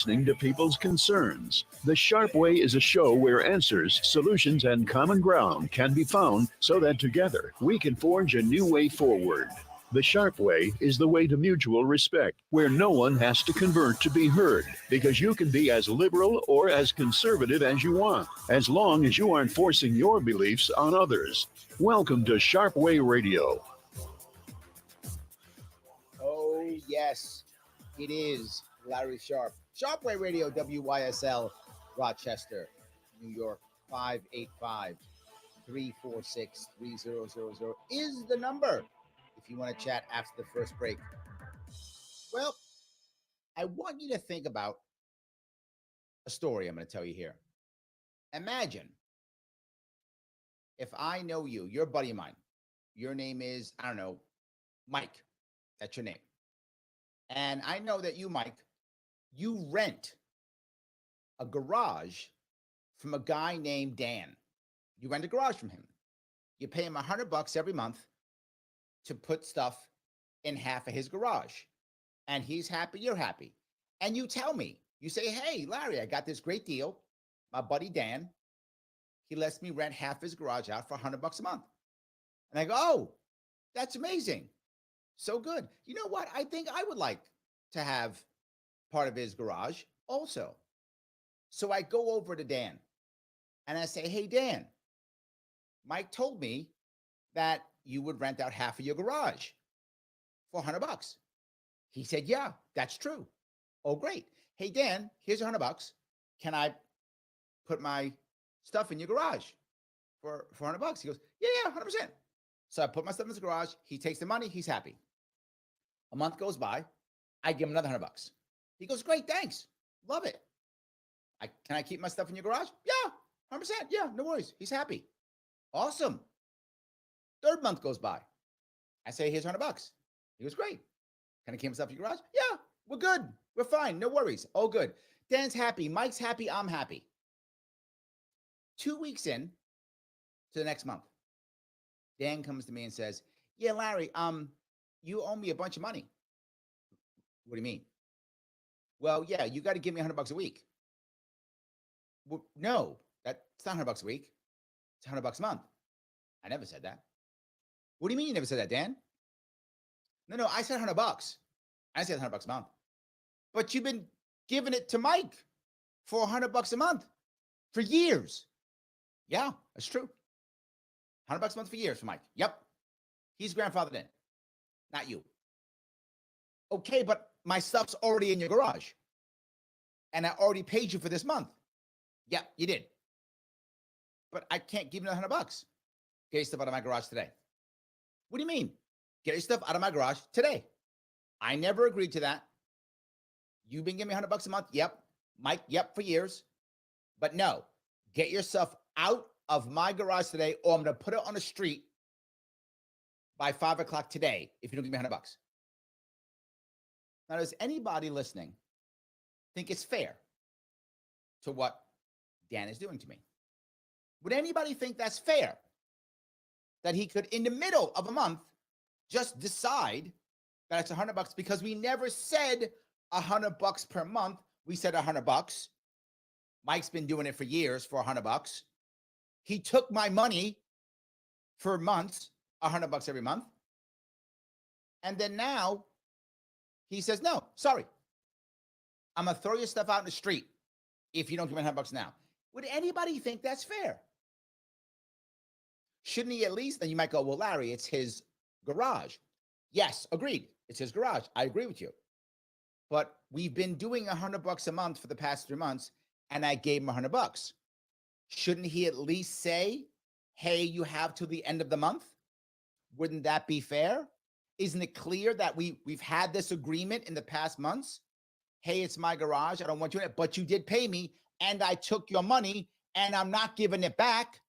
listening to people's concerns. The Sharpe Way is a show where answers, solutions, and common ground can be found so that together we can forge a new way forward. The Sharpe Way is the way to mutual respect, where no one has to convert to be heard, because you can be as liberal or as conservative as you want, as long as you aren't forcing your beliefs on others. Welcome to Sharpe Way Radio. Oh, yes, it is Larry Sharpe. Sharpe Way Radio, WYSL, Rochester, New York, 585-346-3000 is the number if you want to chat after the first break. Well, I want you to think about a story I'm going to tell you here. Imagine if I know you, you're a buddy of mine. Your name is, I don't know, Mike. That's your name. And I know that you, Mike, you rent a garage from a guy named Dan. You rent a garage from him. You pay him $100 every month to put stuff in half of his garage. And he's happy, you're happy. And you tell me, you say, hey, Larry, I got this great deal. My buddy Dan, he lets me rent half his garage out for $100 a month. And I go, oh, that's amazing. So good. You know what? I think I would like to have part of his garage also. So I go over to Dan and I say, hey, Dan, Mike told me that you would rent out half of your garage for $100. He said, yeah, that's true. Oh, great. Hey, Dan, here's $100. Can I put my stuff in your garage for $100? He goes, yeah, 100%. So I put my stuff in his garage. He takes the money. He's happy. A month goes by. I give him another $100. He goes, great, thanks. Love it. Can I keep my stuff in your garage? Yeah, 100%. Yeah, no worries. He's happy. Awesome. Third month goes by. I say, here's $100. He goes, great. Can I keep my stuff in your garage? Yeah, we're good. We're fine. No worries. All good. Dan's happy. Mike's happy. I'm happy. 2 weeks in to the next month, Dan comes to me and says, yeah, Larry, you owe me a bunch of money. What do you mean? Well, yeah, you got to give me $100 a week. Well, no, that's not $100 a week. It's $100 a month. I never said that. What do you mean you never said that, Dan? No, I said $100. I said $100 a month. But you've been giving it to Mike for $100 a month for years. Yeah, that's true. $100 a month for years for Mike. Yep. He's grandfathered in, not you. Okay, but my stuff's already in your garage. And I already paid you for this month. Yeah, you did. But I can't give you another $100. Get your stuff out of my garage today. What do you mean? Get your stuff out of my garage today. I never agreed to that. You've been giving me $100 a month. Yep. Mike, yep, for years. But no, get your stuff out of my garage today, or I'm going to put it on the street by 5 o'clock today if you don't give me $100. Now, does anybody listening think it's fair to what Dan is doing to me? Would anybody think that's fair? That he could, in the middle of a month, just decide that it's $100 because we never said $100 per month. We said $100. Mike's been doing it for years for $100. He took my money for months, $100 every month. And then now he says, no, sorry. I'm going to throw your stuff out in the street if you don't give me $100 now. Would anybody think that's fair? Shouldn't he at least? Then you might go, well, Larry, it's his garage. Yes, agreed. It's his garage. I agree with you. But we've been doing $100 a month for the past 3 months, and I gave him $100. Shouldn't he at least say, hey, you have till the end of the month? Wouldn't that be fair? Isn't it clear that we've had this agreement in the past months? Hey, it's my garage. I don't want you in it, but you did pay me, and I took your money, and I'm not giving it back.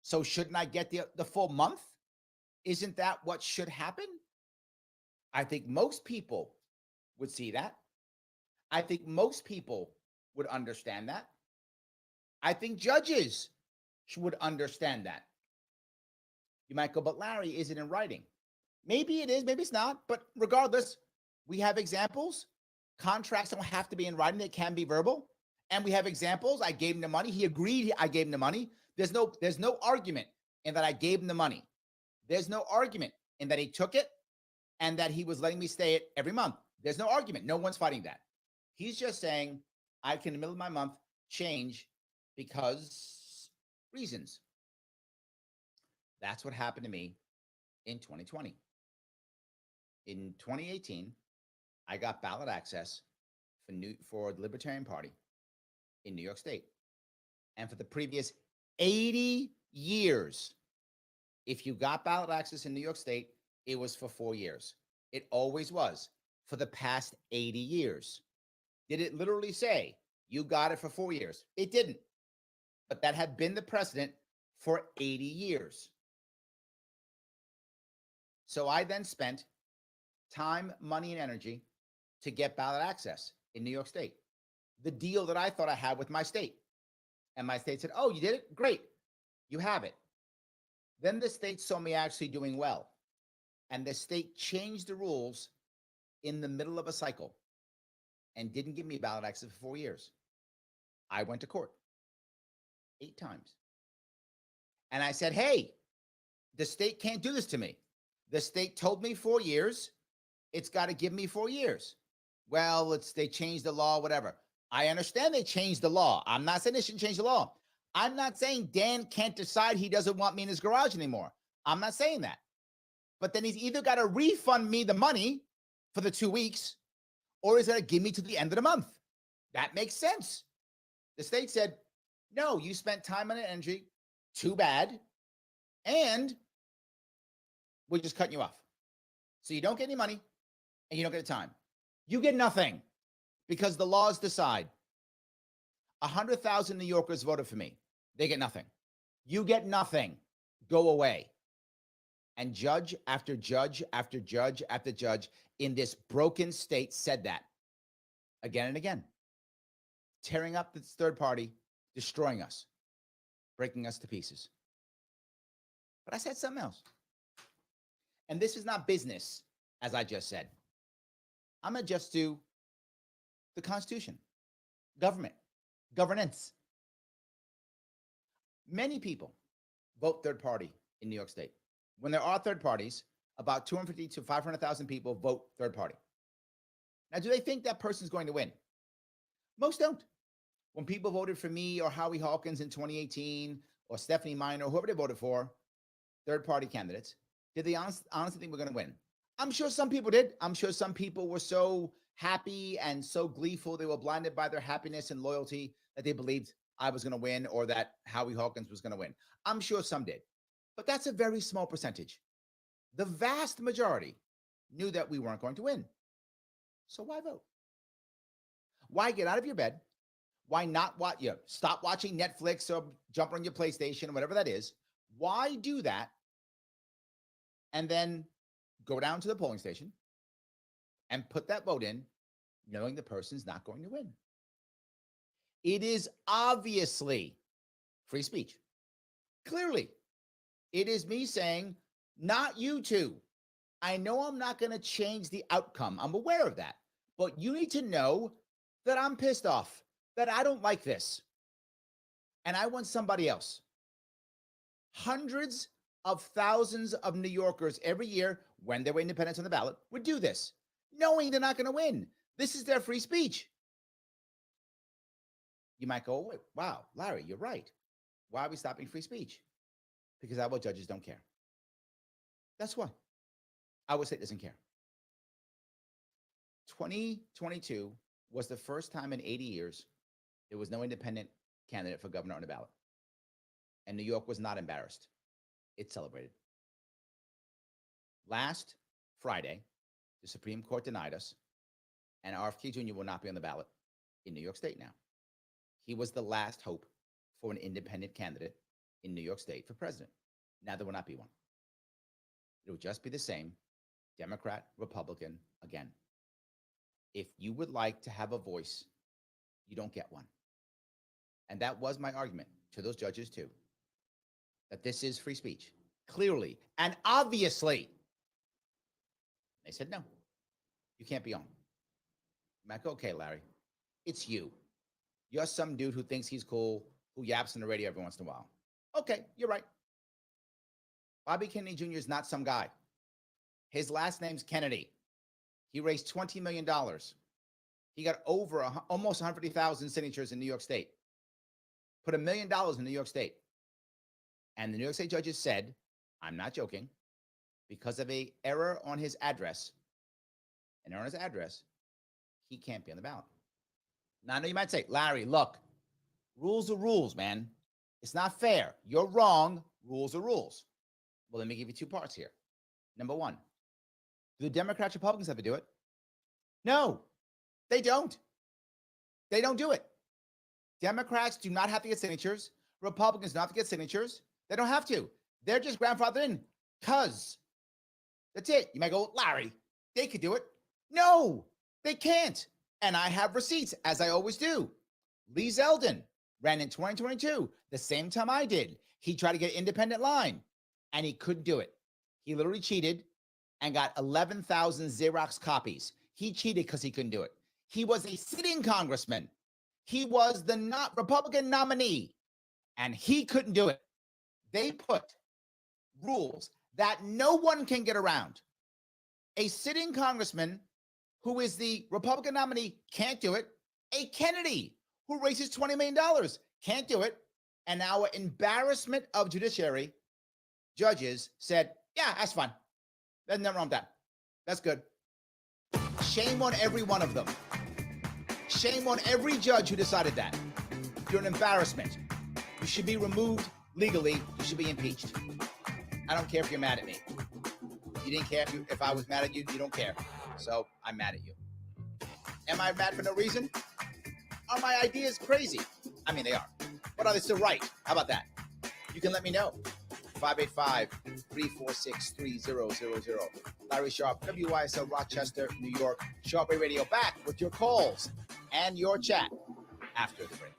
So shouldn't I get the full month? Isn't that what should happen? I think most people would see that. I think most people would understand that. I think judges would understand that. You might go, but Larry, is it in writing? Maybe it is, maybe it's not. But regardless, we have examples. Contracts don't have to be in writing. They can be verbal. And we have examples. I gave him the money. He agreed I gave him the money. There's no argument in that I gave him the money. There's no argument in that he took it and that he was letting me stay it every month. There's no argument. No one's fighting that. He's just saying I can, in the middle of my month, change because reasons. That's what happened to me in 2020. In 2018, I got ballot access for the Libertarian Party in New York State. And for the previous 80 years, if you got ballot access in New York State, it was for 4 years. It always was for the past 80 years. Did it literally say you got it for 4 years? It didn't. But that had been the precedent for 80 years. So I then spent time, money, and energy to get ballot access in New York State. The deal that I thought I had with my state. And my state said, oh, you did it? Great. You have it. Then the state saw me actually doing well. And the state changed the rules in the middle of a cycle and didn't give me ballot access for 4 years. I went to court 8 times. And I said, hey, the state can't do this to me. The state told me 4 years. It's got to give me 4 years. Well, they changed the law, whatever. I understand they changed the law. I'm not saying they shouldn't change the law. I'm not saying Dan can't decide he doesn't want me in his garage anymore. I'm not saying that. But then he's either got to refund me the money for the 2 weeks, or he's got to give me to the end of the month. That makes sense. The state said, no, you spent time and energy. Too bad. And we're just cutting you off. So you don't get any money and you don't get time. You get nothing because the laws decide. 100,000 New Yorkers voted for me. They get nothing. You get nothing. Go away. And judge after judge after judge after judge in this broken state said that again and again, tearing up this third party, destroying us, breaking us to pieces. But I said something else. And this is not business, as I just said. I'm going to just do the Constitution, government, governance. Many people vote third party in New York State. When there are third parties, about 250 to 500,000 people vote third party. Now, do they think that person's going to win? Most don't. When people voted for me or Howie Hawkins in 2018 or Stephanie Minor, whoever they voted for, third party candidates, did they honestly think we're going to win? I'm sure some people did. I'm sure some people were so happy and so gleeful. They were blinded by their happiness and loyalty that they believed I was going to win or that Howie Hawkins was going to win. I'm sure some did. But that's a very small percentage. The vast majority knew that we weren't going to win. So why vote? Why get out of your bed? Why not stop watching Netflix or jump on your PlayStation or whatever that is? Why do that? And then go down to the polling station and put that vote in, knowing the person's not going to win. It is obviously free speech. Clearly, it is me saying, not you two. I know I'm not going to change the outcome. I'm aware of that. But you need to know that I'm pissed off, that I don't like this. And I want somebody else. Hundreds of thousands of New Yorkers every year, when there were independents on the ballot, would do this, knowing they're not going to win. This is their free speech. You might go, wait, wow, Larry, you're right. Why are we stopping free speech? Because our judges don't care. That's why. Our state doesn't care. 2022 was the first time in 80 years there was no independent candidate for governor on the ballot. And New York was not embarrassed. It celebrated. Last Friday, the Supreme Court denied us, and RFK Jr. will not be on the ballot in New York State now. He was the last hope for an independent candidate in New York State for president. Now there will not be one. It will just be the same, Democrat, Republican, again. If you would like to have a voice, you don't get one. And that was my argument to those judges too, that this is free speech, clearly and obviously. They said, no, you can't be on. I'm like, okay, Larry, it's you. You're some dude who thinks he's cool, who yaps on the radio every once in a while. Okay, you're right. Bobby Kennedy Jr. is not some guy. His last name's Kennedy. He raised $20 million. He got over almost 150,000 signatures in New York State. Put $1 million in New York State. And the New York State judges said, I'm not joking, because of an error on his address, he can't be on the ballot. Now, I know you might say, Larry, look, rules are rules, man. It's not fair. You're wrong. Rules are rules. Well, let me give you two parts here. Number one, do the Democrats, Republicans have to do it? No, they don't. They don't do it. Democrats do not have to get signatures. Republicans don't have to get signatures. They don't have to. They're just grandfathered in because that's it. You might go, Larry, they could do it. No, they can't. And I have receipts, as I always do. Lee Zeldin ran in 2022, the same time I did. He tried to get an independent line, and he couldn't do it. He literally cheated and got 11,000 Xerox copies. He cheated because he couldn't do it. He was a sitting congressman. He was the Republican nominee, and he couldn't do it. They put rules that no one can get around. A sitting congressman who is the Republican nominee can't do it. A Kennedy who raises $20 million can't do it. And our embarrassment of judiciary judges said, yeah, that's fine. There's nothing wrong with that. That's good. Shame on every one of them. Shame on every judge who decided that. You're an embarrassment. You should be removed legally. You should be impeached. I don't care if you're mad at me. You didn't care if I was mad at you. You don't care. So I'm mad at you. Am I mad for no reason? Are my ideas crazy? I mean, they are. But are they still right? How about that? You can let me know. 585-346-3000. Larry Sharpe, WYSL Rochester, New York. Sharpe Way Radio back with your calls and your chat after the break.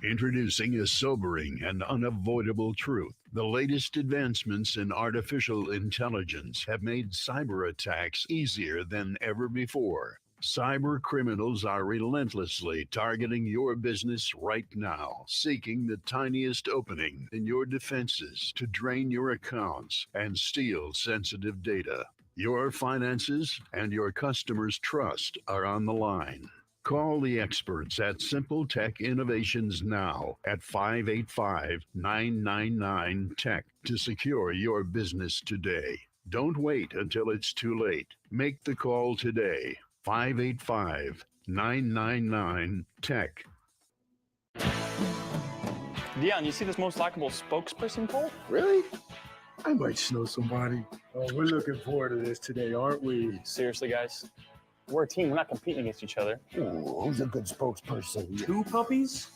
Introducing a sobering and unavoidable truth. The latest advancements in artificial intelligence have made cyber attacks easier than ever before. Cyber criminals are relentlessly targeting your business right now, seeking the tiniest opening in your defenses to drain your accounts and steal sensitive data. Your finances and your customers' trust are on the line. Call the experts at Simple Tech Innovations now at 585-999-TECH to secure your business today. Don't wait until it's too late. Make the call today. 585-999-TECH. Dion, you see this most likable spokesperson poll? Really? I might know somebody. Oh, we're looking forward to this today, aren't we? Seriously, guys? We're a team. We're not competing against each other. Ooh, who's a good spokesperson? 2 puppies?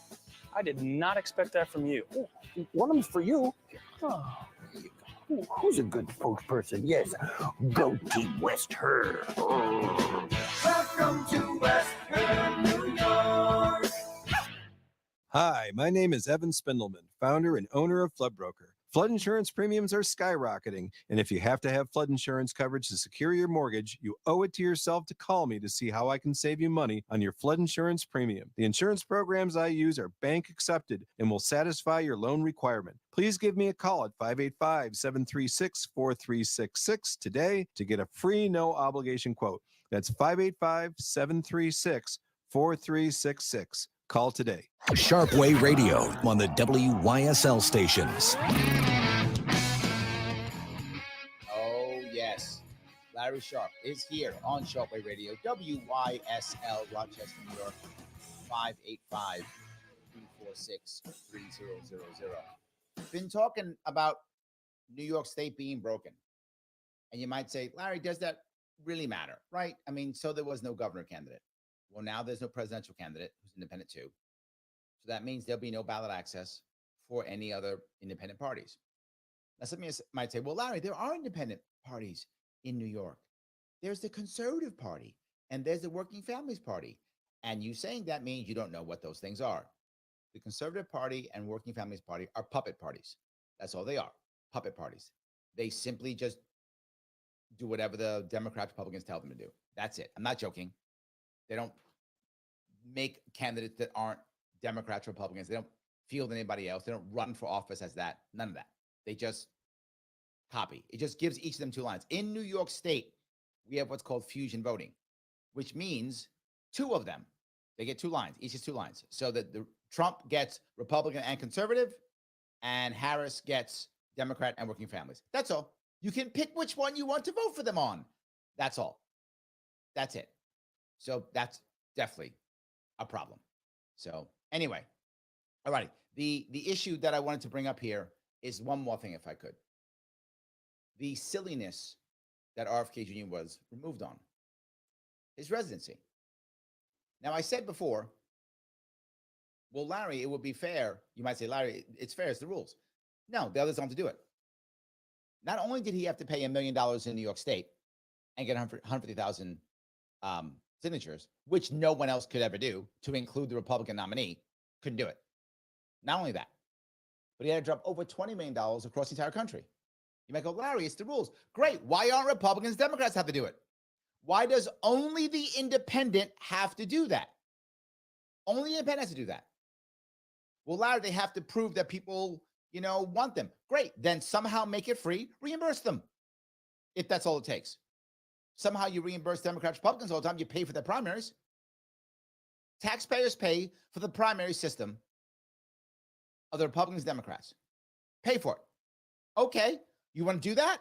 I did not expect that from you. Ooh, one of them's for you. Oh, there you go. Ooh, who's a good spokesperson? Yes, go Team West Her. Oh. Welcome to West Her, New York. Hi, my name is Evan Spindleman, founder and owner of Flood Broker. Flood insurance premiums are skyrocketing, and if you have to have flood insurance coverage to secure your mortgage, you owe it to yourself to call me to see how I can save you money on your flood insurance premium. The insurance programs I use are bank accepted and will satisfy your loan requirement. Please give me a call at 585-736-4366 today to get a free no-obligation quote. That's 585-736-4366. Call today. Sharpe Way Radio on the WYSL stations. Oh, yes. Larry Sharpe is here on Sharpe Way Radio, WYSL Rochester, New York, 585-346-3000. Been talking about New York State being broken. And you might say, Larry, does that really matter? Right? I mean, so there was no governor candidate. Well, now there's no presidential candidate who's independent too. So that means there'll be no ballot access for any other independent parties. Now, some of you might say, well, Larry, there are independent parties in New York. There's the Conservative Party and there's the Working Families Party. And you saying that means you don't know what those things are. The Conservative Party and Working Families Party are puppet parties. That's all they are, puppet parties. They simply just do whatever the Democrats, Republicans tell them to do. That's it. I'm not joking. They don't make candidates that aren't Democrats, Republicans. They don't field anybody else. They don't run for office as that. None of that. They just copy. It just gives each of them 2 lines. In New York State, we have what's called fusion voting, which means 2 of them, they get 2 lines. Each is 2 lines. So that the Trump gets Republican and conservative, and Harris gets Democrat and working families. That's all. You can pick which one you want to vote for them on. That's all. That's it. So that's definitely a problem. So anyway, all right. The issue that I wanted to bring up here is one more thing, if I could. The silliness that RFK Jr. was removed on, his residency. Now, I said before, well, Larry, it would be fair. You might say, Larry, it's fair. It's the rules. No, the others don't have to do it. Not only did he have to pay $1 million in New York State and get 150,000 signatures, which no one else could ever do, to include the Republican nominee, couldn't do it. Not only that, but he had to drop over $20 million across the entire country. You might go, Larry, it's the rules. Great. Why aren't Republicans, Democrats have to do it? Why does only the independent have to do that? Only the independent has to do that. Well, Larry, they have to prove that people, want them. Great. Then somehow make it free, reimburse them, if that's all it takes. Somehow you reimburse Democrats, Republicans all the time. You pay for their primaries. Taxpayers pay for the primary system of the Republicans, Democrats. Pay for it. Okay. You want to do that?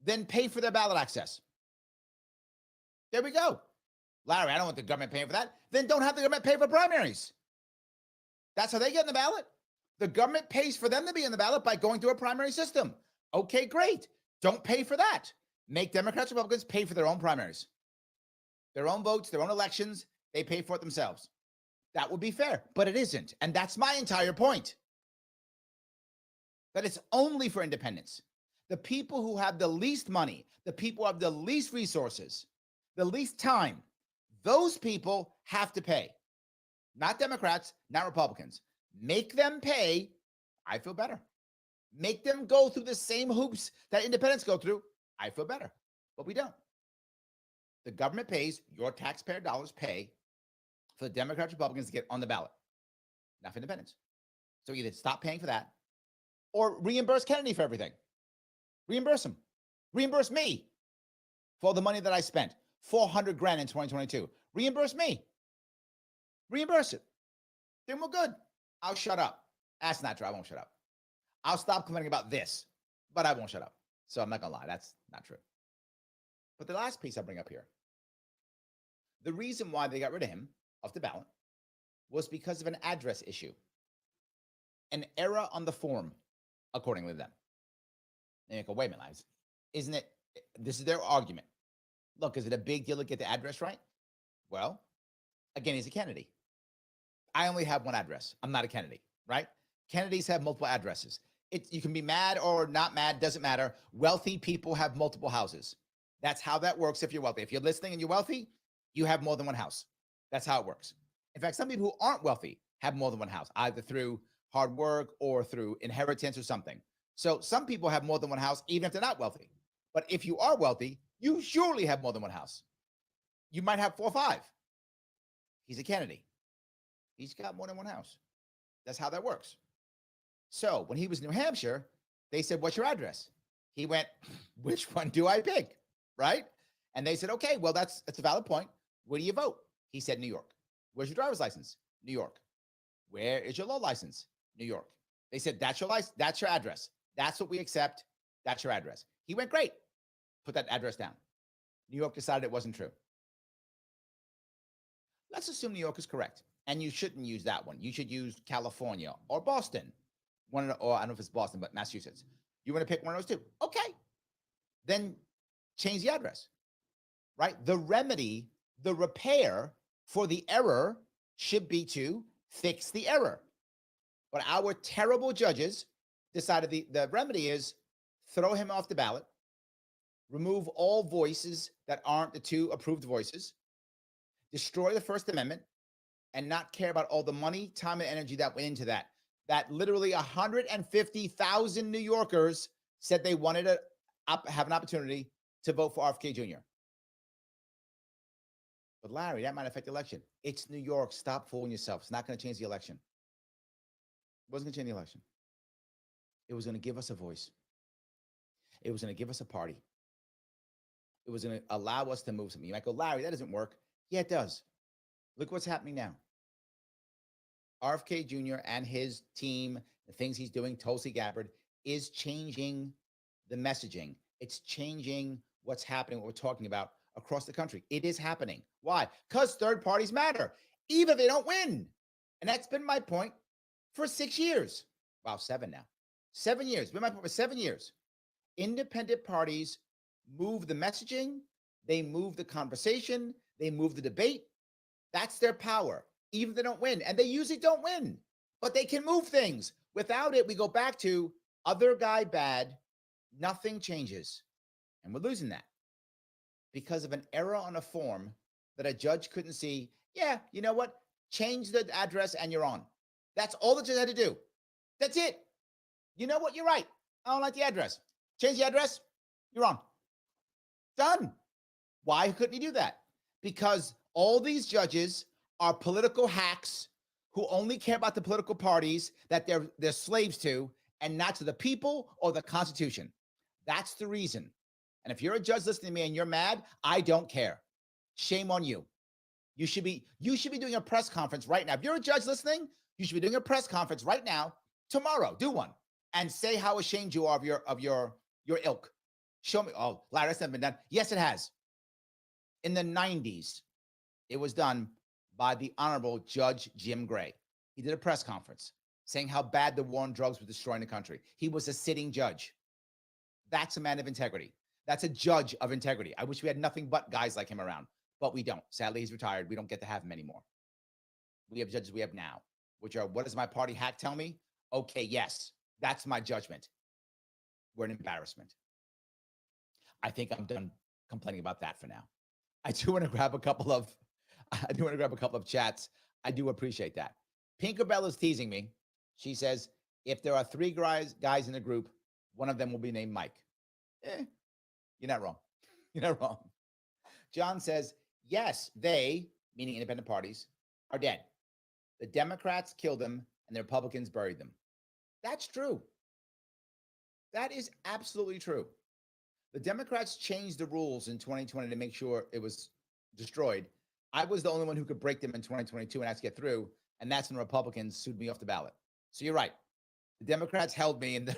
Then pay for their ballot access. There we go. Larry, I don't want the government paying for that. Then don't have the government pay for primaries. That's how they get in the ballot. The government pays for them to be in the ballot by going through a primary system. Okay, great. Don't pay for that. Make Democrats, Republicans pay for their own primaries. Their own votes, their own elections, they pay for it themselves. That would be fair, but it isn't. And that's my entire point. That it's only for independents. The people who have the least money, the people who have the least resources, the least time, those people have to pay. Not Democrats, not Republicans. Make them pay. I feel better. Make them go through the same hoops that independents go through. I feel better. But we don't. The government pays, your taxpayer dollars pay for the Democrats, Republicans to get on the ballot, not for independents. So either stop paying for that or reimburse Kennedy for everything. Reimburse him. Reimburse me for all the money that I spent. $400,000 in 2022. Reimburse me. Reimburse it. Then we're good. I'll shut up. That's not true. I won't shut up. I'll stop complaining about this, but I won't shut up. So I'm not going to lie. That's not true. But the last piece I bring up here, the reason why they got rid of him off the ballot was because of an address issue, an error on the form, according to them. And you go, wait a minute, lads. Isn't it? This is their argument. Look, is it a big deal to get the address right? Well, again, he's a Kennedy. I only have one address. I'm not a Kennedy, right? Kennedys have multiple addresses. You can be mad or not mad, doesn't matter. Wealthy people have multiple houses. That's how that works if you're wealthy. If you're listening and you're wealthy, you have more than one house. That's how it works. In fact, some people who aren't wealthy have more than one house, either through hard work or through inheritance or something. So some people have more than one house, even if they're not wealthy. But if you are wealthy, you surely have more than one house. You might have 4 or 5. He's a Kennedy. He's got more than one house. That's how that works. So when he was in New Hampshire, they said, what's your address? He went, which one do I pick? Right? And they said, okay, well, that's a valid point. Where do you vote? He said, New York. Where's your driver's license? New York. Where is your law license? New York. They said, that's your license. That's your address. That's what we accept. That's your address. He went, great. Put that address down. New York decided it wasn't true. Let's assume New York is correct. And you shouldn't use that one. You should use California or Boston. Or I don't know if it's Boston, but Massachusetts. You want to pick one of those 2? Okay. Then change the address, right? The remedy, the repair for the error should be to fix the error. But our terrible judges decided the remedy is throw him off the ballot, remove all voices that aren't the 2 approved voices, destroy the First Amendment, and not care about all the money, time, and energy that went into that. That literally 150,000 New Yorkers said they wanted to have an opportunity to vote for RFK Jr. But Larry, that might affect the election. It's New York. Stop fooling yourself. It's not going to change the election. It wasn't going to change the election. It was going to give us a voice. It was going to give us a party. It was going to allow us to move something. You might go, Larry, that doesn't work. Yeah, it does. Look what's happening now. RFK Jr. and his team, the things he's doing, Tulsi Gabbard, is changing the messaging. It's changing what's happening, what we're talking about across the country. It is happening. Why? Because third parties matter, even if they don't win. And that's been my point for 6 years. Wow, 7 now. 7 years. Been my point for 7 years. Independent parties move the messaging. They move the conversation. They move the debate. That's their power, even if they don't win. And they usually don't win, but they can move things. Without it, we go back to other guy bad. Nothing changes. And we're losing that because of an error on a form that a judge couldn't see. Yeah, you know what? Change the address and you're on. That's all the judge had to do. That's it. You know what? You're right. I don't like the address. Change the address. You're on. Done. Why couldn't he do that? Because all these judges are political hacks who only care about the political parties that they're slaves to and not to the people or the Constitution. That's the reason. And if you're a judge listening to me and you're mad, I don't care. Shame on you. You should be doing a press conference right now. If you're a judge listening, you should be doing a press conference right now, tomorrow. Do one and say how ashamed you are of your ilk. Show me. Oh, Larry, that's never been done. Yes, it has. In the 90s, it was done by the Honorable Judge Jim Gray. He did a press conference saying how bad the war on drugs was destroying the country. He was a sitting judge. That's a man of integrity. That's a judge of integrity. I wish we had nothing but guys like him around, but we don't. Sadly, he's retired. We don't get to have him anymore. We have judges we have now, which are, what does my party hack tell me? Okay, yes, that's my judgment. We're an embarrassment. I think I'm done complaining about that for now. I do want to grab a couple of chats. I do appreciate that. Pinkerbell is teasing me. She says, if there are 3 guys in the group, one of them will be named Mike. You're not wrong. You're not wrong. John says, yes, they, meaning independent parties, are dead. The Democrats killed them and the Republicans buried them. That's true. That is absolutely true. The Democrats changed the rules in 2020 to make sure it was destroyed. I was the only one who could break them in 2022 and actually get through, and that's when Republicans sued me off the ballot. So you're right. The Democrats held me and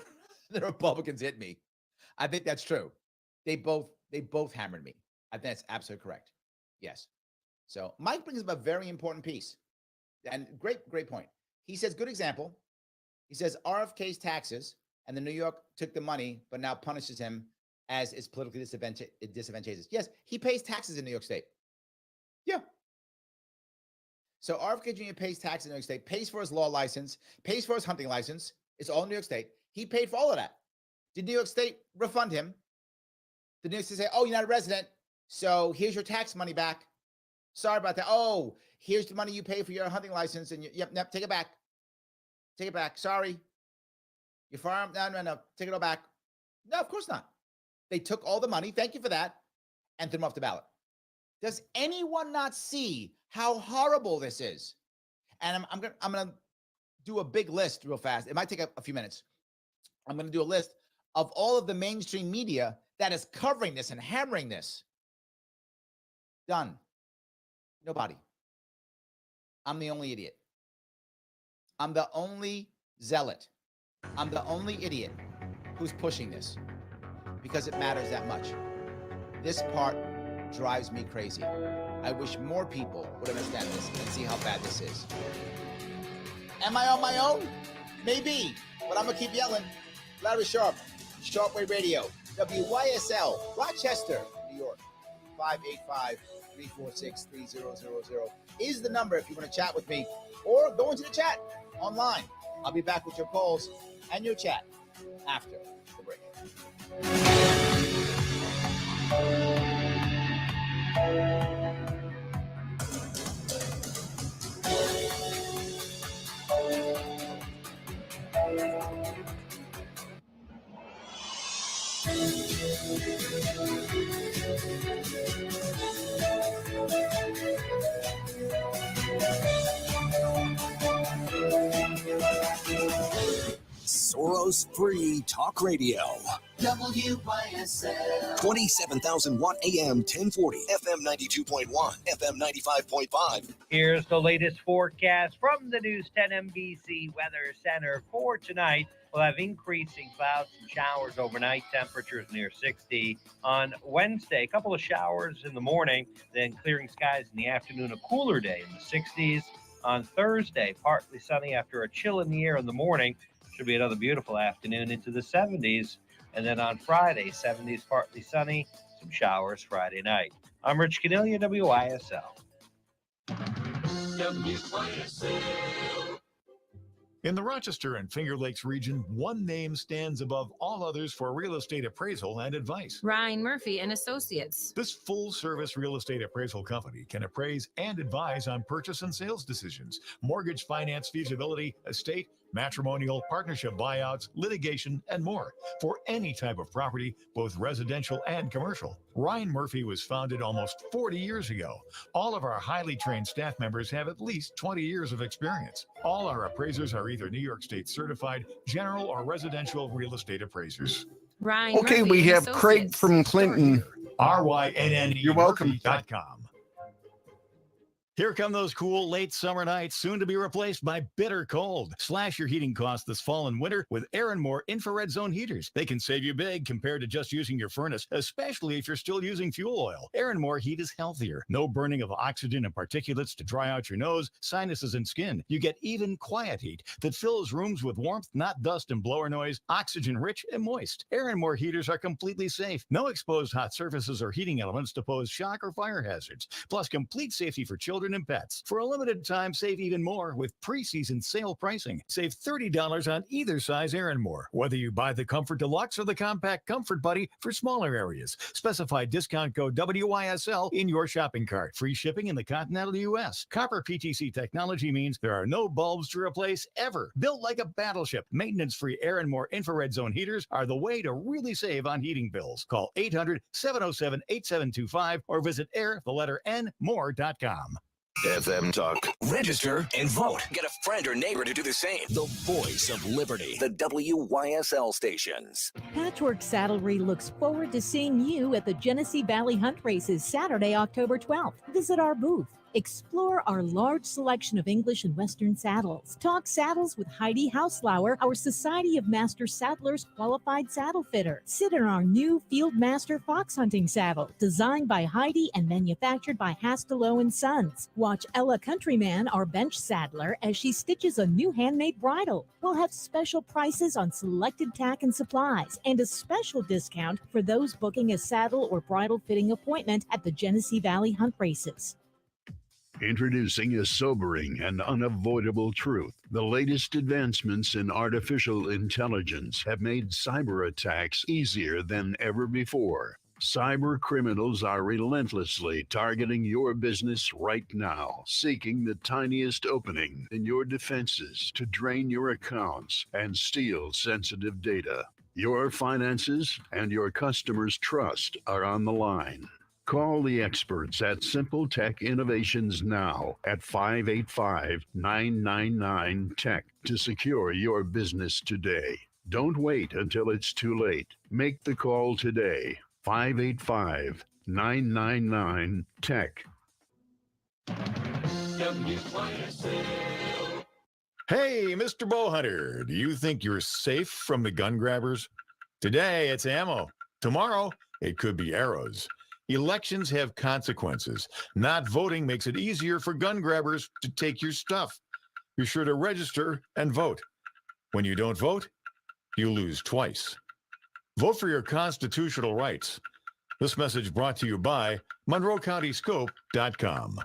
the Republicans hit me. I think that's true. They both hammered me. I think that's absolutely correct. Yes. So Mike brings up a very important piece. And great point. He says, good example. He says RFK's taxes, and the New York took the money, but now punishes him as is politically disadvantageous. Yes, he pays taxes in New York State. Yeah. So RFK Jr. pays taxes in New York State, pays for his law license, pays for his hunting license. It's all New York State. He paid for all of that. Did New York State refund him? Did New York State say, oh, you're not a resident, so here's your tax money back? Sorry about that. Oh, here's the money you pay for your hunting license, and yep, take it back. Take it back. Sorry. Your firearm, no, take it all back. No, of course not. They took all the money, thank you for that, and threw them off the ballot. Does anyone not see how horrible this is? And I'm gonna do a big list real fast. It might take a few minutes. I'm gonna do a list of all of the mainstream media that is covering this and hammering this. Done. Nobody. I'm the only idiot. I'm the only zealot. I'm the only idiot who's pushing this because it matters that much. This part drives me crazy. I wish more people would understand this and see how bad this is. Am I on my own? Maybe, but I'm gonna keep yelling. Larry Sharpe, Sharpe Way Radio, WYSL, Rochester, New York, 585-346-3000 is the number if you want to chat with me or go into the chat online. I'll be back with your calls and your chat after the break. most free talk radio. WYSL. 27,000 watt AM 1040, FM 92.1, FM 95.5. Here's the latest forecast from the News 10 NBC Weather Center for tonight. We'll have increasing clouds and showers overnight, temperatures near 60. On Wednesday, a couple of showers in the morning, then clearing skies in the afternoon, a cooler day in the 60s. On Thursday, partly sunny after a chill in the air in the morning. Should be another beautiful afternoon into the 70s. And then on Friday, 70s, partly sunny, some showers Friday night. I'm Rich Caniglia, WYSL. In the Rochester and Finger Lakes region, one name stands above all others for real estate appraisal and advice. Ryan Murphy and Associates. This full-service real estate appraisal company can appraise and advise on purchase and sales decisions, mortgage finance feasibility, estate, matrimonial, partnership buyouts, litigation, and more for any type of property, both residential and commercial. Ryan Murphy was founded almost 40 years ago. All of our highly trained staff members have at least 20 years of experience. All our appraisers are either New York State certified general or residential real estate appraisers. Ryan Okay, Murphy we and have Craig Associates. from Clinton. RYNNE. You're welcome. Murphy.com. Here come those cool late summer nights, soon to be replaced by bitter cold. Slash your heating costs this fall and winter with More infrared zone heaters. They can save you big compared to just using your furnace, especially if you're still using fuel oil. More heat is healthier. No burning of oxygen and particulates to dry out your nose, sinuses, and skin. You get even quiet heat that fills rooms with warmth, not dust and blower noise, oxygen-rich and moist. More heaters are completely safe. No exposed hot surfaces or heating elements to pose shock or fire hazards. Plus, complete safety for children and pets. For a limited time, save even more with pre-season sale pricing. Save $30 on either size More. Whether you buy the Comfort Deluxe or the Compact Comfort Buddy for smaller areas. Specify discount code WYSL in your shopping cart. Free shipping in the continental U.S. Copper PTC technology means there are no bulbs to replace ever. Built like a battleship, maintenance-free More infrared zone heaters are the way to really save on heating bills. Call 800-707-8725 or visit more.com. FM Talk. Register and vote. Get a friend or neighbor to do the same. The voice of liberty. The WYSL stations. Patchwork Saddlery looks forward to seeing you at the Genesee Valley Hunt Races Saturday, October 12th. Visit our booth. Explore our large selection of English and Western saddles. Talk saddles with Heidi Hauslauer, our Society of Master Saddlers qualified saddle fitter. Sit in our new Fieldmaster fox hunting saddle, designed by Heidi and manufactured by Hastelow & Sons. Watch Ella Countryman, our bench saddler, as she stitches a new handmade bridle. We'll have special prices on selected tack and supplies, and a special discount for those booking a saddle or bridle fitting appointment at the Genesee Valley Hunt Races. Introducing a sobering and unavoidable truth. The latest advancements in artificial intelligence have made cyber attacks easier than ever before. Cyber criminals are relentlessly targeting your business right now, seeking the tiniest opening in your defenses to drain your accounts and steal sensitive data. Your finances and your customers' trust are on the line. Call the experts at Simple Tech Innovations now at 585-999-TECH to secure your business today. Don't wait until it's too late. Make the call today. 585-999-TECH. Hey, Mr. Bowhunter, do you think you're safe from the gun grabbers? Today, it's ammo. Tomorrow, it could be arrows. Elections have consequences. Not voting makes it easier for gun grabbers to take your stuff. Be sure to register and vote. When you don't vote, you lose twice. Vote for your constitutional rights. This message brought to you by MonroeCountyScope.com.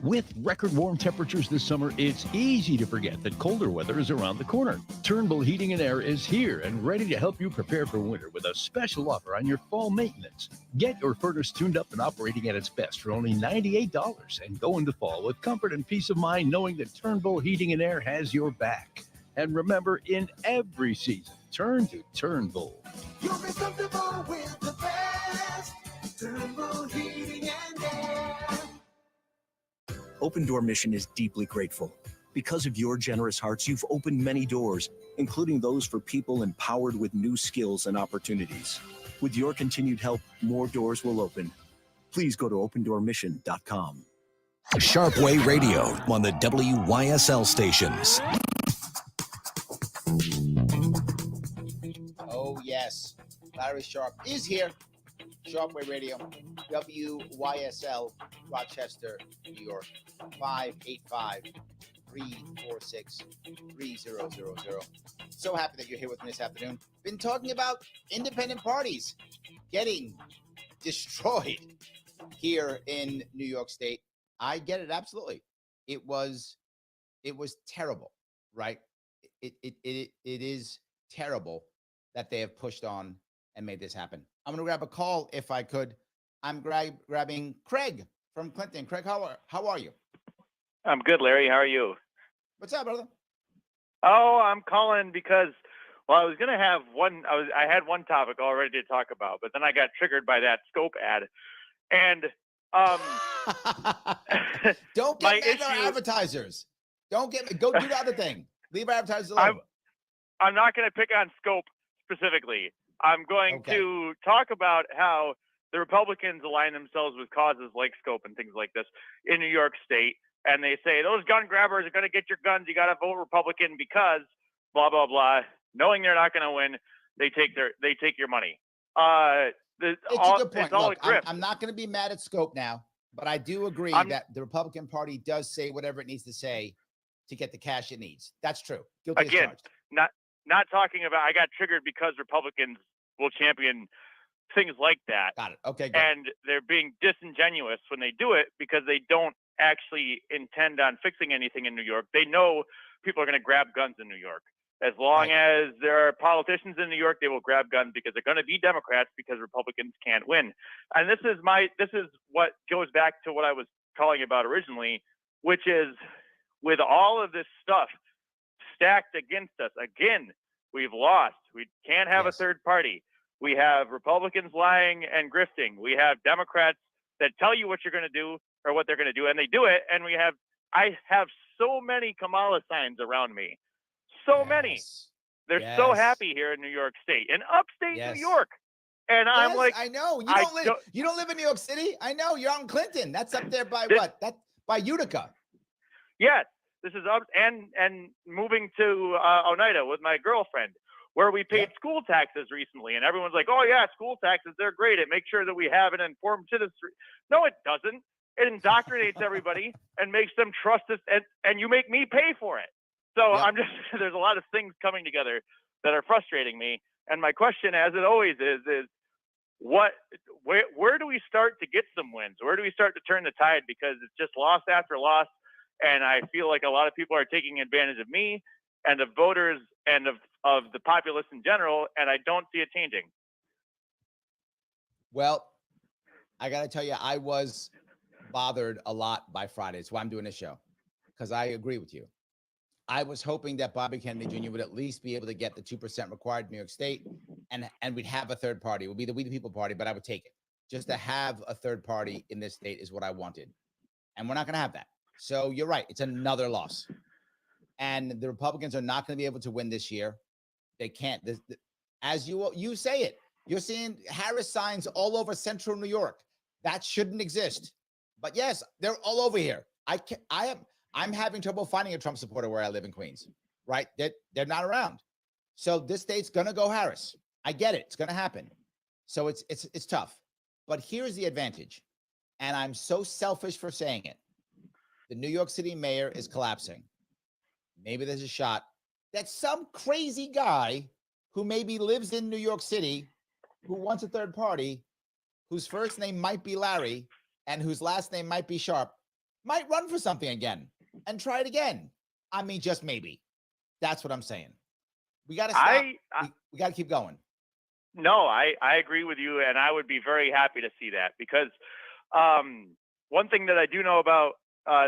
With record warm temperatures this summer, it's easy to forget that colder weather is around the corner. Turnbull Heating and Air is here and ready to help you prepare for winter with a special offer on your fall maintenance. Get your furnace tuned up and operating at its best for only $98 and go into fall with comfort and peace of mind knowing that Turnbull Heating and Air has your back. And remember, in every season, turn to Turnbull. You'll be comfortable with the best. Turnbull Heating and Air. Open Door Mission is deeply grateful. Because of your generous hearts, you've opened many doors, including those for people empowered with new skills and opportunities. With your continued help, more doors will open. Please go to opendoormission.com. Sharpe Way Radio on the WYSL stations. Oh, yes. Larry Sharpe is here. Sharpe Way Radio, WYSL, Rochester, New York, 585-346-3000. So happy that you're here with me this afternoon. Been talking about independent parties getting destroyed here in New York State. I get it, absolutely. It was terrible, right? It is terrible that they have pushed on and made this happen. I'm going to grab a call if I could. I'm grabbing Craig from Clinton. Craig, how are you? I'm good, Larry. How are you? What's up, brother? Oh, I'm calling because, well, I was going to have I had one topic already to talk about, but then I got triggered by that Scope ad. And don't get mad at our advertisers. Go do the other thing. Leave our advertisers alone. I'm not going to pick on Scope specifically. I'm going to talk about how the Republicans align themselves with causes like Scope and things like this in New York State. And they say, those gun grabbers are going to get your guns. You got to vote Republican because blah, blah, blah. Knowing they're not going to win, they take your money. It's a good point. Look, I'm not going to be mad at Scope now, but I do agree that the Republican Party does say whatever it needs to say to get the cash it needs. That's true. Guilty as charged. Not talking about, I got triggered because Republicans will champion things like that. Got it. Okay, good. And they're being disingenuous when they do it because they don't actually intend on fixing anything in New York. They know people are going to grab guns in New York. As long as there are politicians in New York, they will grab guns because they're going to be Democrats because Republicans can't win. And this is what goes back to what I was calling about originally, which is with all of this stuff stacked against us. Again, we've lost. We can't have a third party. We have Republicans lying and grifting. We have Democrats that tell you what you're going to do or what they're going to do, and they do it. And I have so many Kamala signs around me. So many. They're so happy here in New York State, in upstate New York. And I'm like, I know. You don't live in New York City. I know. You're out in Clinton. That's up there by what? That's by Utica. Yes. This is up and moving to Oneida with my girlfriend, where we paid school taxes recently, and everyone's like, "Oh yeah, school taxes, they're great. It makes sure that we have an informed citizenry." No, it doesn't. It indoctrinates everybody and makes them trust us, and you make me pay for it. So there's a lot of things coming together that are frustrating me. And my question, as it always is where do we start to get some wins? Where do we start to turn the tide? Because it's just loss after loss. And I feel like a lot of people are taking advantage of me and of voters and of the populace in general, and I don't see it changing. Well, I got to tell you, I was bothered a lot by Friday. That's why I'm doing this show, because I agree with you. I was hoping that Bobby Kennedy Jr. would at least be able to get the 2% required in New York State, and we'd have a third party. It would be the We the People party, but I would take it. Just to have a third party in this state is what I wanted. And we're not going to have that. So you're right. It's another loss. And the Republicans are not going to be able to win this year. They can't. As you say it, you're seeing Harris signs all over central New York. That shouldn't exist. But yes, they're all over here. I'm having trouble finding a Trump supporter where I live in Queens, right? They're not around. So this state's going to go Harris. I get it. It's going to happen. So it's tough. But here's the advantage. And I'm so selfish for saying it. The New York City mayor is collapsing. Maybe there's a shot that some crazy guy who maybe lives in New York City, who wants a third party, whose first name might be Larry and whose last name might be Sharpe, might run for something again and try it again. I mean, just maybe. That's what I'm saying. We got to stop. We got to keep going. No, I agree with you, and I would be very happy to see that, because one thing that I do know about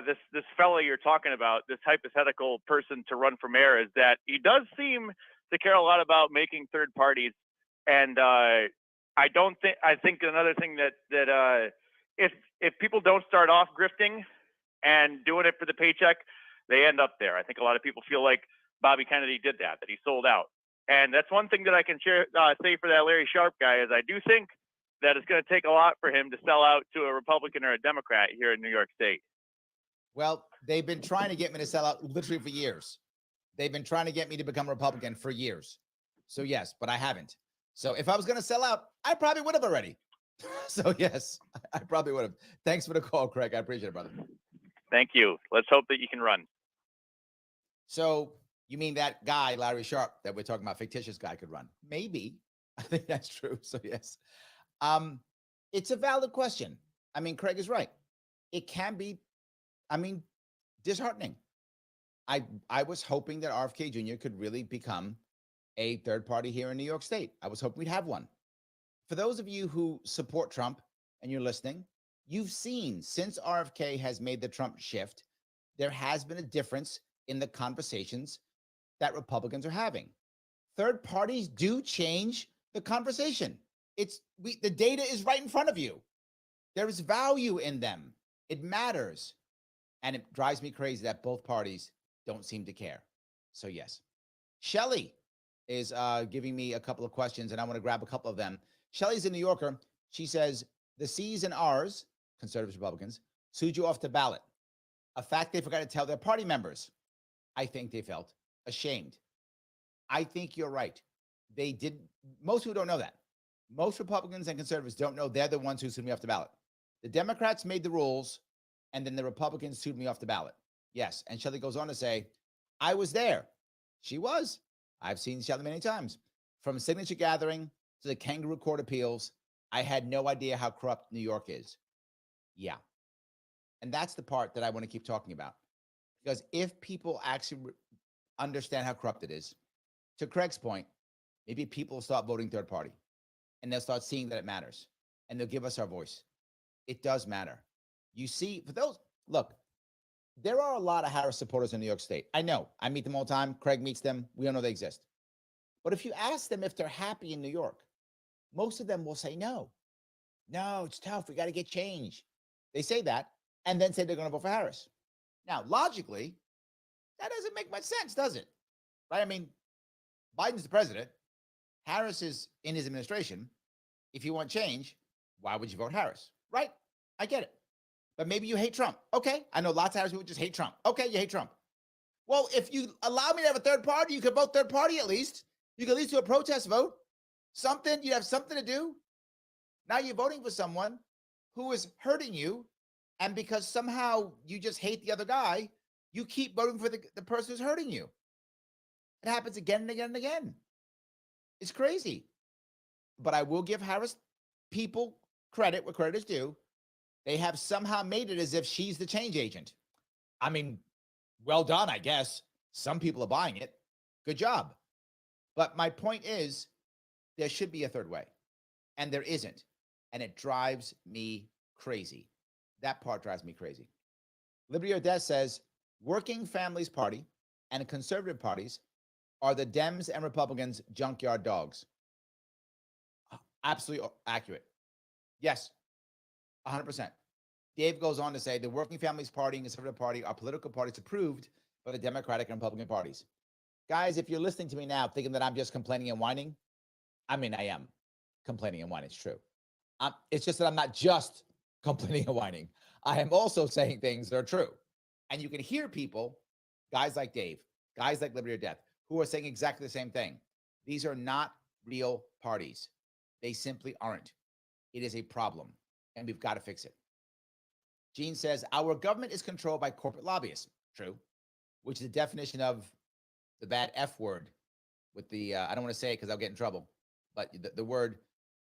this fellow you're talking about, this hypothetical person to run for mayor, is that he does seem to care a lot about making third parties. And I think another thing that if people don't start off grifting and doing it for the paycheck, they end up there. I think a lot of people feel like Bobby Kennedy did that he sold out. And that's one thing that I can say for that Larry Sharpe guy is I do think that it's going to take a lot for him to sell out to a Republican or a Democrat here in New York State. Well, they've been trying to get me to sell out literally for years. They've been trying to get me to become a Republican for years. So yes, but I haven't. So if I was going to sell out, I probably would have already. So yes, I probably would have. Thanks for the call, Craig. I appreciate it, brother. Thank you. Let's hope that you can run. So you mean that guy, Larry Sharpe, that we're talking about, fictitious guy, could run? Maybe. I think that's true. So yes. It's a valid question. I mean, Craig is right. It can be, disheartening. I was hoping that RFK Jr. could really become a third party here in New York State. I was hoping we'd have one. For those of you who support Trump and you're listening, you've seen since RFK has made the Trump shift, there has been a difference in the conversations that Republicans are having. Third parties do change the conversation. The data is right in front of you. There is value in them. It matters. And it drives me crazy that both parties don't seem to care. So yes. Shelley is giving me a couple of questions, and I want to grab a couple of them. Shelley's a New Yorker. She says, the C's and R's, conservatives, Republicans, sued you off the ballot. A fact they forgot to tell their party members. I think they felt ashamed. I think you're right. They did. Most people don't know that. Most Republicans and conservatives don't know they're the ones who sued me off the ballot. The Democrats made the rules, and then the Republicans sued me off the ballot. Yes. And Shelley goes on to say, I was there. She was. I've seen Shelley many times. From signature gathering to the kangaroo court appeals, I had no idea how corrupt New York is. Yeah. And that's the part that I want to keep talking about. Because if people actually understand how corrupt it is, to Craig's point, maybe people will start voting third party. And they'll start seeing that it matters. And they'll give us our voice. It does matter. You see, for those, look, there are a lot of Harris supporters in New York State. I know. I meet them all the time. Craig meets them. We don't know they exist. But if you ask them if they're happy in New York, most of them will say no. No, it's tough. We got to get change. They say that and then say they're going to vote for Harris. Now, logically, that doesn't make much sense, does it? Right? I mean, Biden's the president. Harris is in his administration. If you want change, why would you vote Harris? Right? I get it. But maybe you hate Trump. Okay. I know lots of Harris people just hate Trump. Okay, you hate Trump. Well, if you allow me to have a third party, you could vote third party at least. You could at least do a protest vote. Something, you have something to do. Now you're voting for someone who is hurting you. And because somehow you just hate the other guy, you keep voting for the person who's hurting you. It happens again and again and again. It's crazy. But I will give Harris people credit where credit is due. They have somehow made it as if she's the change agent. I mean, well done, I guess. Some people are buying it. Good job. But my point is, there should be a third way. And there isn't. And it drives me crazy. That part drives me crazy. Liberty or Death says, Working Families Party and conservative parties are the Dems and Republicans' junkyard dogs. Absolutely accurate. Yes, 100%. Dave goes on to say the Working Families Party and Conservative Party are political parties approved by the Democratic and Republican parties. Guys, if you're listening to me now thinking that I'm just complaining and whining, I mean, I am complaining and whining. It's true. It's just that I'm not just complaining and whining. I am also saying things that are true. And you can hear people, guys like Dave, guys like Liberty or Death, who are saying exactly the same thing. These are not real parties. They simply aren't. It is a problem, and we've got to fix it. Gene says, our government is controlled by corporate lobbyists. True. Which is the definition of the bad F word with the, I don't want to say it because I'll get in trouble, but the word,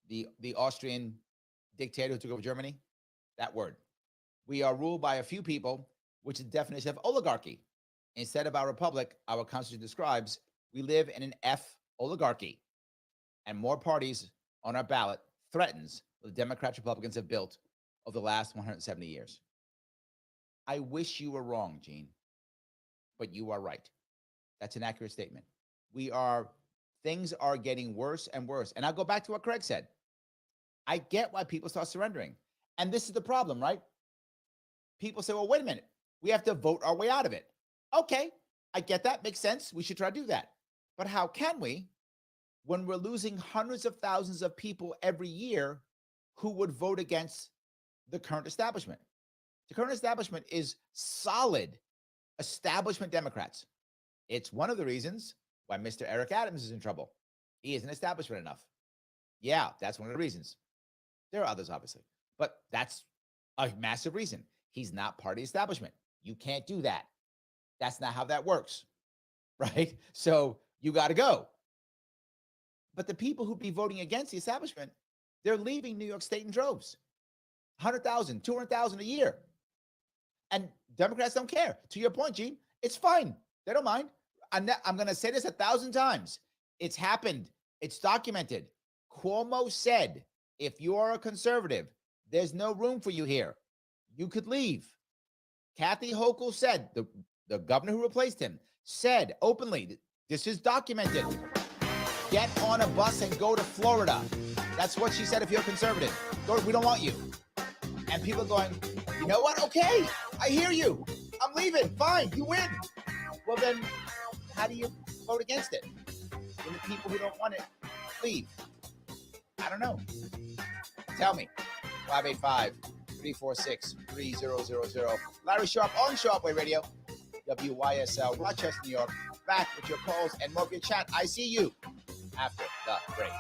the Austrian dictator who took over Germany, that word. We are ruled by a few people, which is the definition of oligarchy. Instead of our republic, our constitution describes, we live in an F oligarchy. And more parties on our ballot threatens what the Democrats, Republicans have built over the last 170 years. I wish you were wrong, Gene, but you are right. That's an accurate statement. Things are getting worse and worse. And I'll go back to what Craig said. I get why people start surrendering. And this is the problem, right? People say, well, wait a minute. We have to vote our way out of it. Okay, I get that. Makes sense. We should try to do that. But how can we when we're losing hundreds of thousands of people every year who would vote against the current establishment? The current establishment is solid establishment Democrats. It's one of the reasons why Mr. Eric Adams is in trouble. He isn't establishment enough. Yeah, that's one of the reasons. There are others, obviously, but that's a massive reason. He's not part of the establishment. You can't do that. That's not how that works, right? So you got to go. But the people who be voting against the establishment, they're leaving New York State in droves. 100,000, 200,000 a year. And Democrats don't care. To your point, Gene, it's fine. They don't mind. I'm going to say this 1,000 times. It's happened. It's documented. Cuomo said, if you are a conservative, there's no room for you here. You could leave. Kathy Hochul said, the governor who replaced him, said openly, this is documented, get on a bus and go to Florida. That's what she said if you're a conservative. We don't want you. And people are going, you know what? Okay, I hear you. I'm leaving. Fine, you win. Well, then how do you vote against it? When the people who don't want it leave? I don't know. Tell me. 585-346-3000. Larry Sharpe on Sharpe Way Radio, WYSL, Rochester, New York. Back with your calls and more of your chat. I see you after the break.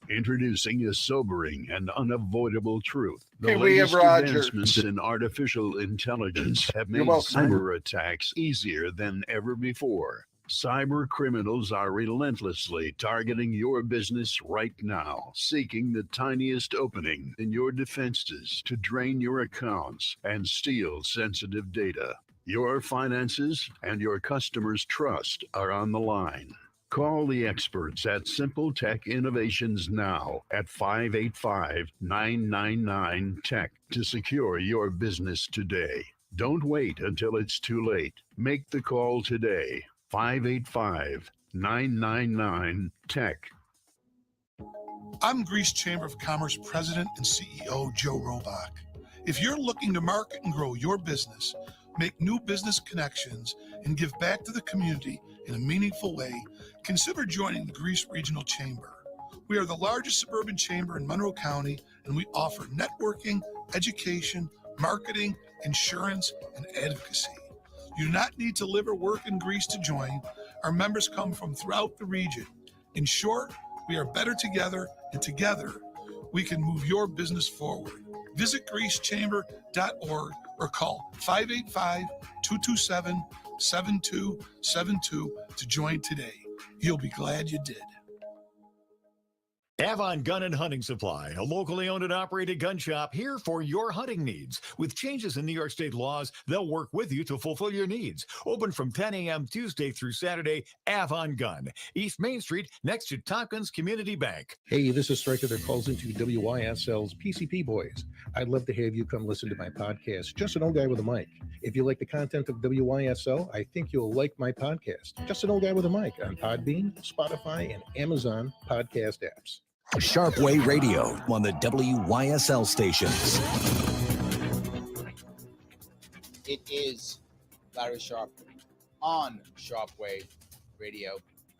Introducing a sobering and unavoidable truth. The Hey, we have latest Roger. advancements in artificial intelligence have made cyber attacks easier than ever before. Cyber criminals are relentlessly targeting your business right now, seeking the tiniest opening in your defenses to drain your accounts and steal sensitive data. Your finances and your customers' trust are on the line. Call the experts at Simple Tech Innovations now at 585-999-TECH to secure your business today. Don't wait until it's too late. Make the call today. 585-999-TECH. I'm Greece Chamber of Commerce President and CEO Joe Robach. If you're looking to market and grow your business, make new business connections, and give back to the community in a meaningful way, consider joining the Greece Regional Chamber. We are the largest suburban chamber in Monroe County, and we offer networking, education, marketing, insurance, and advocacy. You do not need to live or work in Greece to join. Our members come from throughout the region. In short, we are better together, and together we can move your business forward. Visit greecechamber.org or call 585-227-7272 to join today. You'll be glad you did. Avon Gun and Hunting Supply, a locally owned and operated gun shop here for your hunting needs. With changes in New York State laws, they'll work with you to fulfill your needs. Open from 10 a.m. Tuesday through Saturday, Avon Gun, East Main Street, next to Tompkins Community Bank. Hey, this is Stryker that calls into WYSL's PCP Boys. I'd love to have you come listen to my podcast, Just an Old Guy with a Mic. If you like the content of WYSL, I think you'll like my podcast, Just an Old Guy with a Mic, on Podbean, Spotify, and Amazon podcast apps. Sharpe Way Radio on the WYSL stations. It is Larry Sharpe on Sharpe Way Radio.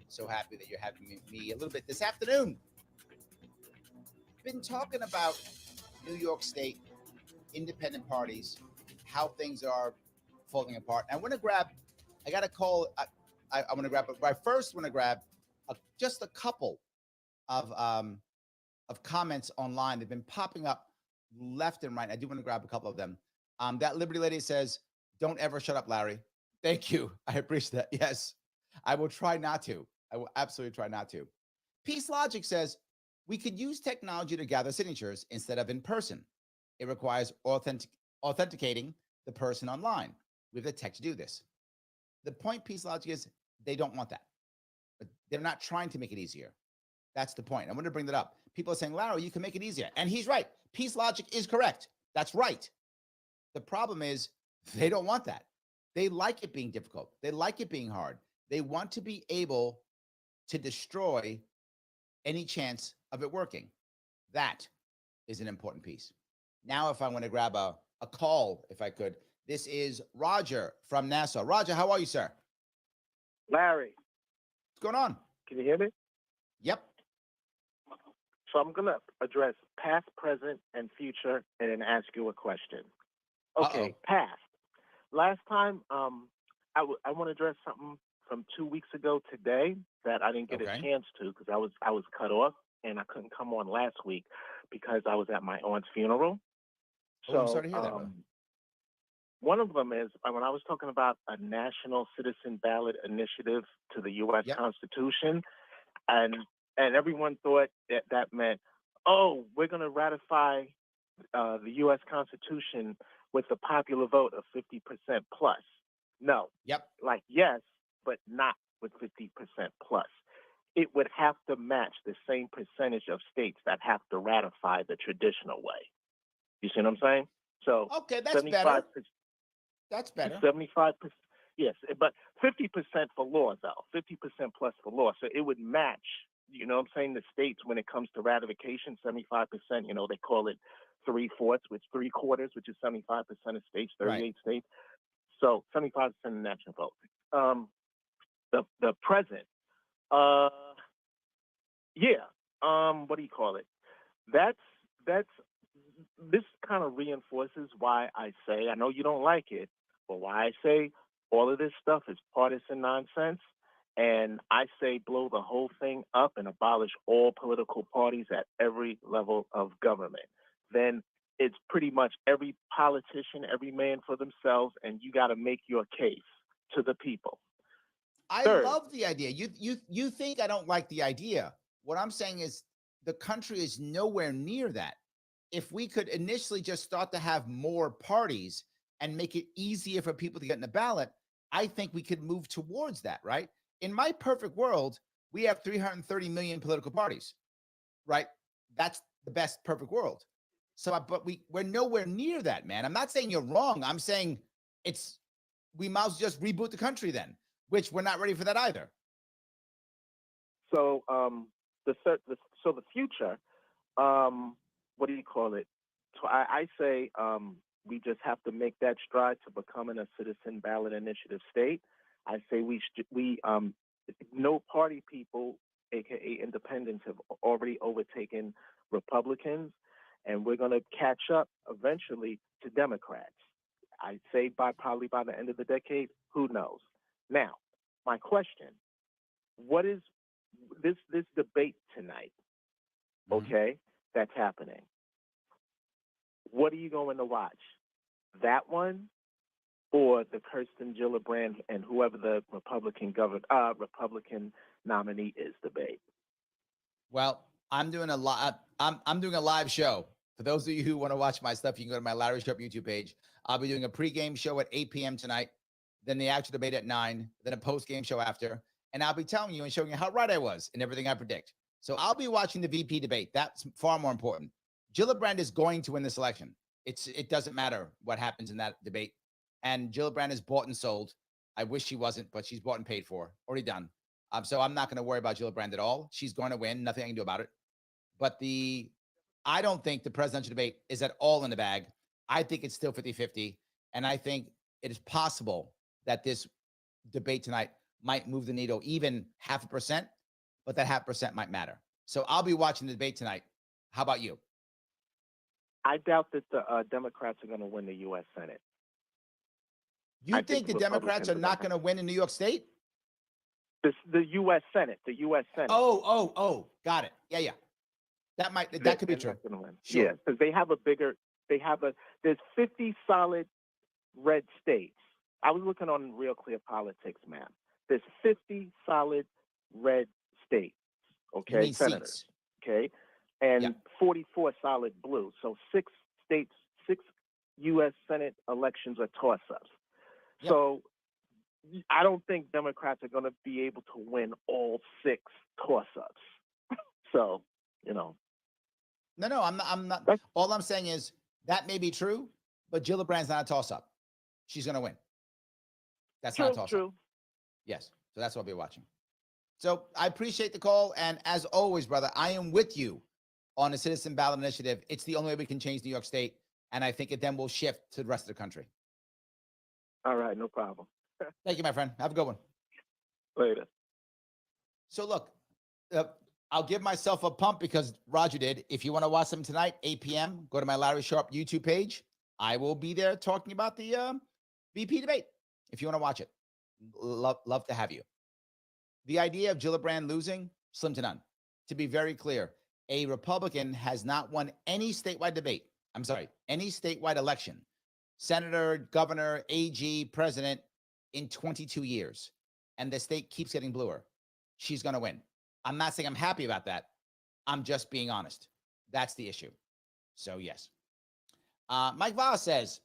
So happy that you're having me a little bit this afternoon. Been talking about New York State, independent parties, how things are falling apart. I want to grab, I got a call. I want to grab, but I first want to grab just a couple of comments online. They've been popping up left and right. I do want to grab a couple of them. That Liberty Lady says, don't ever shut up, Larry. Thank you. I appreciate that. Yes, I will try not to. I will absolutely try not to. Peace Logic says, we could use technology to gather signatures instead of in person. It requires authenticating the person online. We have the tech to do this. The point, Peace Logic, is they don't want that. But they're not trying to make it easier. That's the point. I want to bring that up. People are saying, Larry, you can make it easier. And he's right. Peace Logic is correct. That's right. The problem is they don't want that. They like it being difficult. They like it being hard. They want to be able to destroy any chance of it working. That is an important piece. Now, if I want to grab a a call, if I could. This is Roger from Nassau. Roger, how are you, sir? Larry. What's going on? Can you hear me? Yep. So I'm going to address past, present, and future and then ask you a question. Okay, past. Last time, I want to address something from 2 weeks ago today that I didn't get a chance to because I was cut off and I couldn't come on last week because I was at my aunt's funeral. So, I'm sorry to hear that, bro. One of them is when I was talking about a national citizen ballot initiative to the U.S. Constitution, and everyone thought that meant, oh, we're going to ratify the U.S. Constitution with a popular vote of 50% plus. No. Yep. Like, yes, but not with 50% plus. It would have to match the same percentage of states that have to ratify the traditional way. You see what I'm saying? So okay, that's better. That's better. 75%, yes, but 50% for law, though. 50% plus for law. So it would match, you know what I'm saying, the states when it comes to ratification, 75%, you know, they call it 3/4, which 3/4, which is 75% of states, 38 states. So 75% of the national vote. The present, what do you call it? This kind of reinforces why I say, I know you don't like it, but why I say all of this stuff is partisan nonsense. And I say blow the whole thing up and abolish all political parties at every level of government. Then it's pretty much every politician, every man for themselves, and you got to make your case to the people. I love the idea. You think I don't like the idea. What I'm saying is the country is nowhere near that. If we could initially just start to have more parties and make it easier for people to get in the ballot, I think we could move towards that, right? In my perfect world, we have 330 million political parties, right? That's the best perfect world. So, but we're nowhere near that, man. I'm not saying you're wrong. I'm saying we might as well just reboot the country then, which we're not ready for that either. So, the future, what do you call it? So I say we just have to make that stride to becoming a citizen ballot initiative state. I say no party people, aka independents, have already overtaken Republicans, and we're going to catch up eventually to Democrats. I say probably by the end of the decade. Who knows? Now, my question: what is this debate tonight? Okay, that's happening. What are you going to watch? That one, or the Kirsten Gillibrand and whoever the Republican nominee is debate? Well, I'm doing I'm doing a live show. For those of you who want to watch my stuff, you can go to my Larry Sharpe YouTube page. I'll be doing a pregame show at 8 p.m. tonight, then the actual debate at 9, then a postgame show after, and I'll be telling you and showing you how right I was in everything I predict. So I'll be watching the VP debate. That's far more important. Gillibrand is going to win this election. It doesn't matter what happens in that debate. And Gillibrand is bought and sold. I wish she wasn't, but she's bought and paid for. Already done. So I'm not going to worry about Gillibrand at all. She's going to win. Nothing I can do about it. But I don't think the presidential debate is at all in the bag. I think it's still 50-50. And I think it is possible that this debate tonight might move the needle even 0.5%, but that 0.5% might matter. So I'll be watching the debate tonight. How about you? I doubt that the Democrats are going to win the U.S. Senate. You think the Democrats are not going to win in New York State? The U.S. Senate. The U.S. Senate. Oh, got it. Yeah. That could be true. Sure. Yeah, because there's 50 solid red states. I was looking on Real Clear Politics, ma'am. There's 50 solid red states, okay, senators, seats. Okay, and 44 solid blue. So 6 states, 6 U.S. Senate elections are toss-ups. Yep. So I don't think Democrats are going to be able to win all 6 toss-ups. So, No, I'm not. All I'm saying is that may be true, but Gillibrand's not a toss-up. She's going to win. That's not a toss-up. True. Yes. So that's what I'll be watching. So I appreciate the call. And as always, brother, I am with you on the Citizen Ballot Initiative. It's the only way we can change New York State. And I think it then will shift to the rest of the country. All right, no problem. Thank you, my friend. Have a good one. Later. So look, I'll give myself a pump because Roger did. If you want to watch them tonight, 8 p.m., go to my Larry Sharpe YouTube page. I will be there talking about the VP debate. If you want to watch it, love to have you. The idea of Gillibrand losing, slim to none. To be very clear, a Republican has not won any statewide debate. I'm sorry, any statewide election, senator, governor, AG, president, in 22 years. And the state keeps getting bluer. She's going to win. I'm not saying I'm happy about that. I'm just being honest. That's the issue. So, yes. Mike Voss says,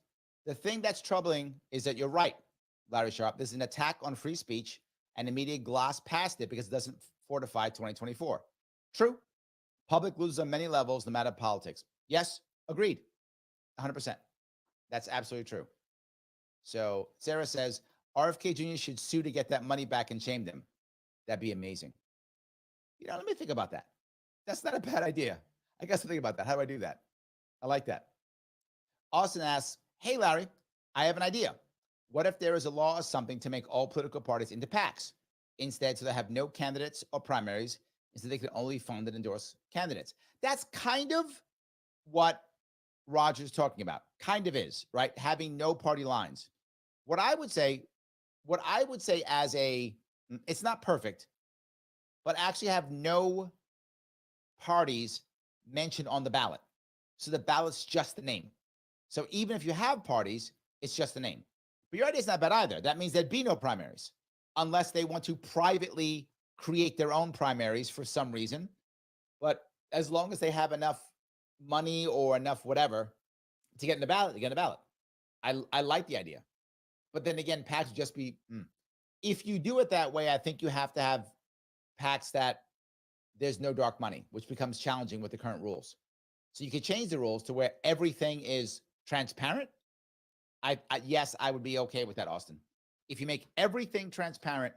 the thing that's troubling is that you're right, Larry Sharpe. This is an attack on free speech, and the media gloss past it because it doesn't fortify 2024. True. Public loses on many levels, no matter politics. Yes, agreed. 100%. That's absolutely true. So Sarah says, RFK Jr. should sue to get that money back and shame them. That'd be amazing. Let me think about that. That's not a bad idea. I guess I'll think about that. How do I do that? I like that. Austin asks, hey, Larry, I have an idea. What if there is a law or something to make all political parties into PACs? Instead, so they have no candidates or primaries, instead they can only fund and endorse candidates. That's kind of what Roger's talking about. Kind of is, right? Having no party lines. What I would say as it's not perfect, but actually have no parties mentioned on the ballot. So the ballot's just the name. So even if you have parties, it's just the name. But your idea is not bad either. That means there'd be no primaries unless they want to privately create their own primaries for some reason. But as long as they have enough money or enough whatever to get in the ballot, they get in the ballot. I like the idea. But then again, PACs would just be, if you do it that way, I think you have to have PACs that there's no dark money, which becomes challenging with the current rules. So you could change the rules to where everything is transparent. Yes, I would be okay with that, Austin. If you make everything transparent,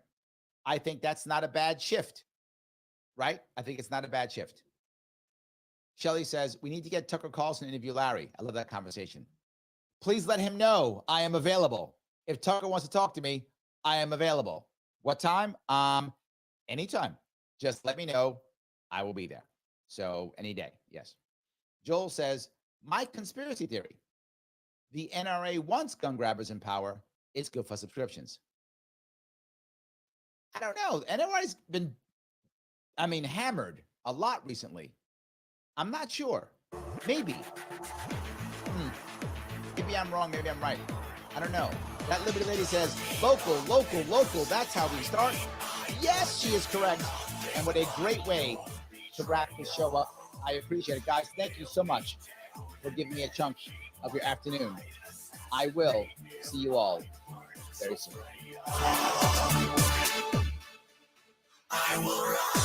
I think that's not a bad shift, right? I think it's not a bad shift. Shelley says, we need to get Tucker Carlson to interview Larry. I love that conversation. Please let him know I am available. If Tucker wants to talk to me, I am available. What time? Anytime. Just let me know. I will be there. So any day. Yes. Joel says, my conspiracy theory. The NRA wants gun grabbers in power. It's good for subscriptions. I don't know. NRA's been, hammered a lot recently. I'm not sure. Maybe. Maybe I'm wrong. Maybe I'm right. I don't know. That Liberty Lady says, local, local, local. That's how we start. Yes, she is correct. And what a great way to wrap this show up. I appreciate it. Guys, thank you so much for giving me a chunk of your afternoon. I will see you all very soon. I will rise.